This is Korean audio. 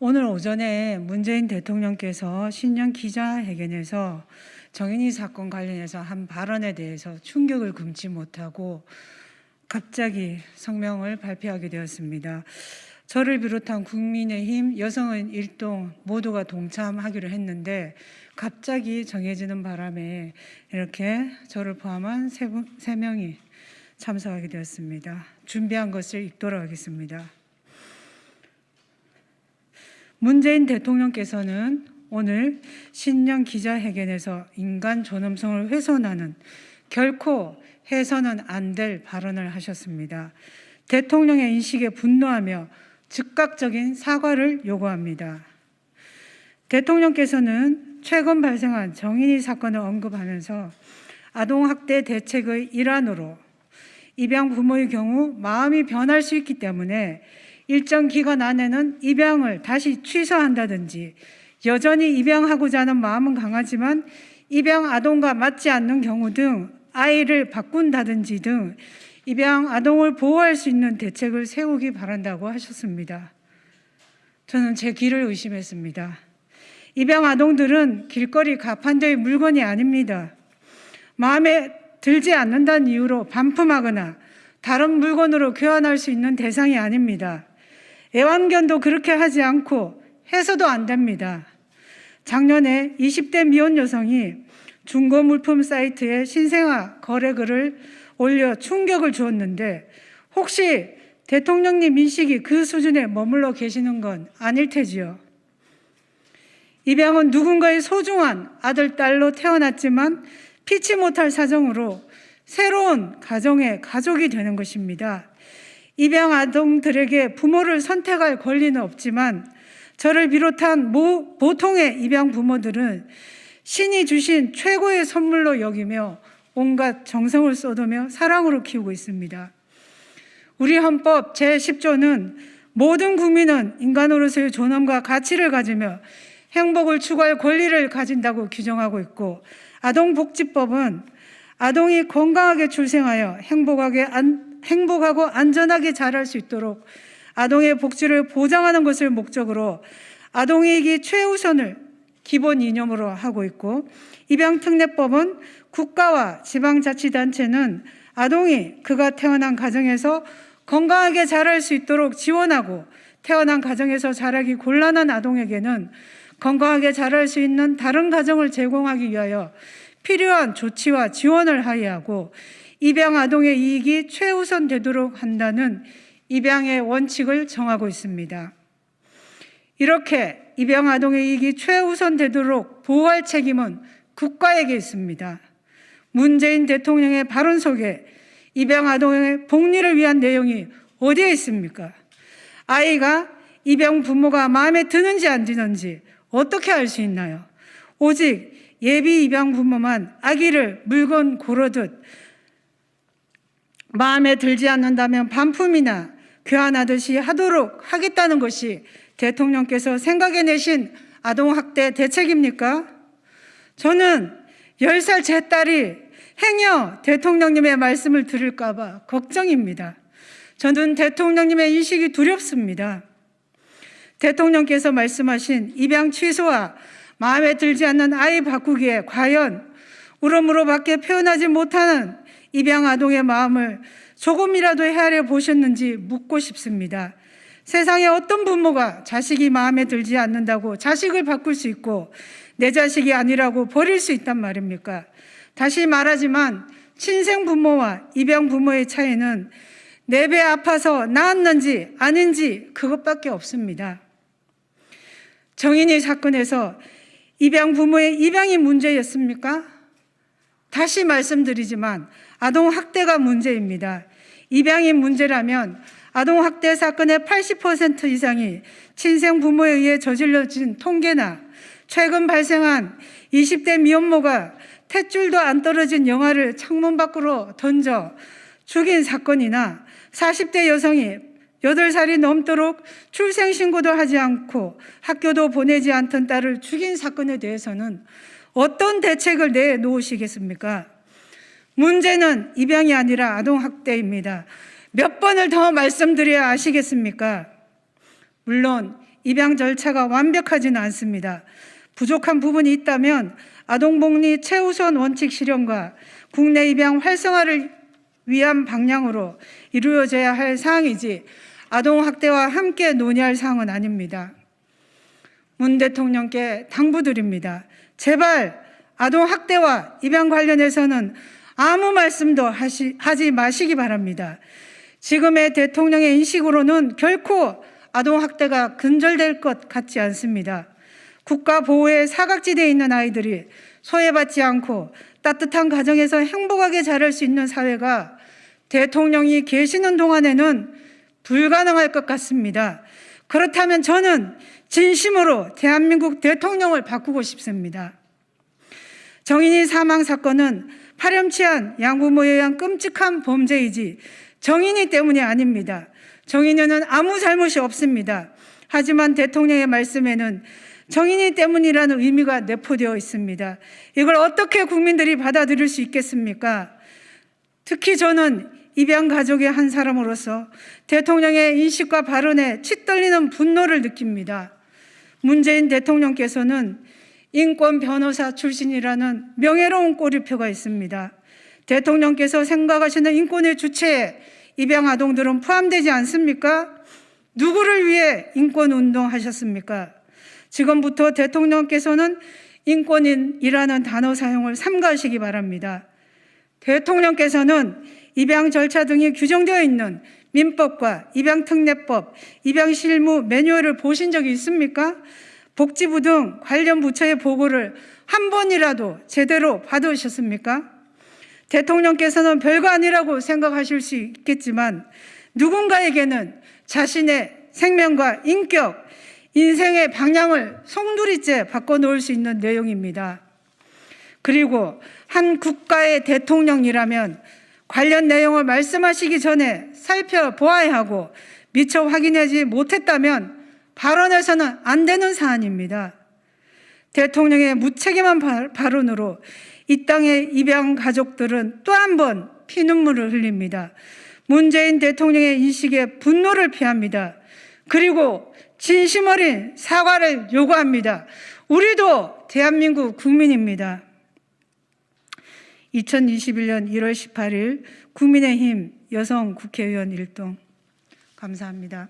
오늘 오전에 문재인 대통령께서 신년 기자회견에서 정인이 사건 관련해서 한 발언에 대해서 충격을 금치 못하고 갑자기 성명을 발표하게 되었습니다. 저를 비롯한 국민의힘, 여성은 일동 모두가 동참하기로 했는데 갑자기 정해지는 바람에 이렇게 저를 포함한 세 명이 참석하게 되었습니다. 준비한 것을 읽도록 하겠습니다. 문재인 대통령께서는 오늘 신년 기자회견에서 인간 존엄성을 훼손하는 결코 해서는 안 될 발언을 하셨습니다. 대통령의 인식에 분노하며 즉각적인 사과를 요구합니다. 대통령께서는 최근 발생한 정인이 사건을 언급하면서 아동학대 대책의 일환으로 입양 부모의 경우 마음이 변할 수 있기 때문에 일정 기간 안에는 입양을 다시 취소한다든지 여전히 입양하고자 하는 마음은 강하지만 입양 아동과 맞지 않는 경우 등 아이를 바꾼다든지 등 입양 아동을 보호할 수 있는 대책을 세우기 바란다고 하셨습니다. 저는 제 귀를 의심했습니다. 입양 아동들은 길거리 가판대의 물건이 아닙니다. 마음에 들지 않는다는 이유로 반품하거나 다른 물건으로 교환할 수 있는 대상이 아닙니다. 애완견도 그렇게 하지 않고 해서도 안 됩니다. 작년에 20대 미혼 여성이 중고 물품 사이트에 신생아 거래글을 올려 충격을 주었는데 혹시 대통령님 인식이 그 수준에 머물러 계시는 건 아닐 테지요. 입양은 누군가의 소중한 아들, 딸로 태어났지만 피치 못할 사정으로 새로운 가정의 가족이 되는 것입니다. 입양 아동들에게 부모를 선택할 권리는 없지만 저를 비롯한 보통의 입양 부모들은 신이 주신 최고의 선물로 여기며 온갖 정성을 쏟으며 사랑으로 키우고 있습니다. 우리 헌법 제10조는 모든 국민은 인간으로서의 존엄과 가치를 가지며 행복을 추구할 권리를 가진다고 규정하고 있고 아동복지법은 아동이 건강하게 출생하여 행복하고 안전하게 자랄 수 있도록 아동의 복지를 보장하는 것을 목적으로 아동이익이 최우선을 기본 이념으로 하고 있고 입양특례법은 국가와 지방자치단체는 아동이 그가 태어난 가정에서 건강하게 자랄 수 있도록 지원하고 태어난 가정에서 자라기 곤란한 아동에게는 건강하게 자랄 수 있는 다른 가정을 제공하기 위하여 필요한 조치와 지원을 하여하고 입양 아동의 이익이 최우선 되도록 한다는 입양의 원칙을 정하고 있습니다. 이렇게 입양 아동의 이익이 최우선 되도록 보호할 책임은 국가에게 있습니다. 문재인 대통령의 발언 속에 입양 아동의 복리를 위한 내용이 어디에 있습니까? 아이가 입양 부모가 마음에 드는지 안 드는지 어떻게 알 수 있나요? 오직 예비 입양 부모만 아기를 물건 고르듯 마음에 들지 않는다면 반품이나 교환하듯이 하도록 하겠다는 것이 대통령께서 생각해내신 아동학대 대책입니까? 저는 10살 제 딸이 행여 대통령님의 말씀을 들을까 봐 걱정입니다. 저는 대통령님의 인식이 두렵습니다. 대통령께서 말씀하신 입양 취소와 마음에 들지 않는 아이 바꾸기에 과연 울음으로밖에 표현하지 못하는 입양 아동의 마음을 조금이라도 헤아려 보셨는지 묻고 싶습니다. 세상에 어떤 부모가 자식이 마음에 들지 않는다고 자식을 바꿀 수 있고 내 자식이 아니라고 버릴 수 있단 말입니까? 다시 말하지만 친생 부모와 입양 부모의 차이는 내 배 아파서 낳았는지 아닌지 그것밖에 없습니다. 정인이 사건에서 입양 부모의 입양이 문제였습니까? 다시 말씀드리지만 아동학대가 문제입니다. 입양이 문제라면 아동학대 사건의 80% 이상이 친생 부모에 의해 저질러진 통계나 최근 발생한 20대 미혼모가 탯줄도 안 떨어진 영아를 창문 밖으로 던져 죽인 사건이나 40대 여성이 8살이 넘도록 출생신고도 하지 않고 학교도 보내지 않던 딸을 죽인 사건에 대해서는 어떤 대책을 내놓으시겠습니까? 문제는 입양이 아니라 아동학대입니다. 몇 번을 더 말씀드려야 아시겠습니까? 물론 입양 절차가 완벽하지는 않습니다. 부족한 부분이 있다면 아동복리 최우선 원칙 실현과 국내 입양 활성화를 위한 방향으로 이루어져야 할 사항이지 아동학대와 함께 논의할 사항은 아닙니다. 문 대통령께 당부드립니다. 제발 아동학대와 입양 관련해서는 아무 말씀도 하지 마시기 바랍니다. 지금의 대통령의 인식으로는 결코 아동학대가 근절될 것 같지 않습니다. 국가 보호의 사각지대에 있는 아이들이 소외받지 않고 따뜻한 가정에서 행복하게 자랄 수 있는 사회가 대통령이 계시는 동안에는 불가능할 것 같습니다. 그렇다면 저는 진심으로 대한민국 대통령을 바꾸고 싶습니다. 정인이 사망 사건은 파렴치한 양부모에 의한 끔찍한 범죄이지 정인이 때문이 아닙니다. 정인이는 아무 잘못이 없습니다. 하지만 대통령의 말씀에는 정인이 때문이라는 의미가 내포되어 있습니다. 이걸 어떻게 국민들이 받아들일 수 있겠습니까? 특히 저는 입양 가족의 한 사람으로서 대통령의 인식과 발언에 치떨리는 분노를 느낍니다. 문재인 대통령께서는 인권 변호사 출신이라는 명예로운 꼬리표가 있습니다. 대통령께서 생각하시는 인권의 주체에 입양 아동들은 포함되지 않습니까? 누구를 위해 인권운동 하셨습니까? 지금부터 대통령께서는 인권인이라는 단어 사용을 삼가하시기 바랍니다. 대통령께서는 입양 절차 등이 규정되어 있는 민법과 입양특례법, 입양실무 매뉴얼을 보신 적이 있습니까? 복지부 등 관련 부처의 보고를 한 번이라도 제대로 받으셨습니까? 대통령께서는 별거 아니라고 생각하실 수 있겠지만 누군가에게는 자신의 생명과 인격, 인생의 방향을 송두리째 바꿔놓을 수 있는 내용입니다. 그리고 한 국가의 대통령이라면 관련 내용을 말씀하시기 전에 살펴보아야 하고 미처 확인하지 못했다면 발언해서는 안 되는 사안입니다. 대통령의 무책임한 발언으로 이 땅의 입양 가족들은 또 한 번 피눈물을 흘립니다. 문재인 대통령의 인식에 분노를 표합니다. 그리고 진심 어린 사과를 요구합니다. 우리도 대한민국 국민입니다. 2021년 1월 18일 국민의힘 여성 국회의원 일동 감사합니다.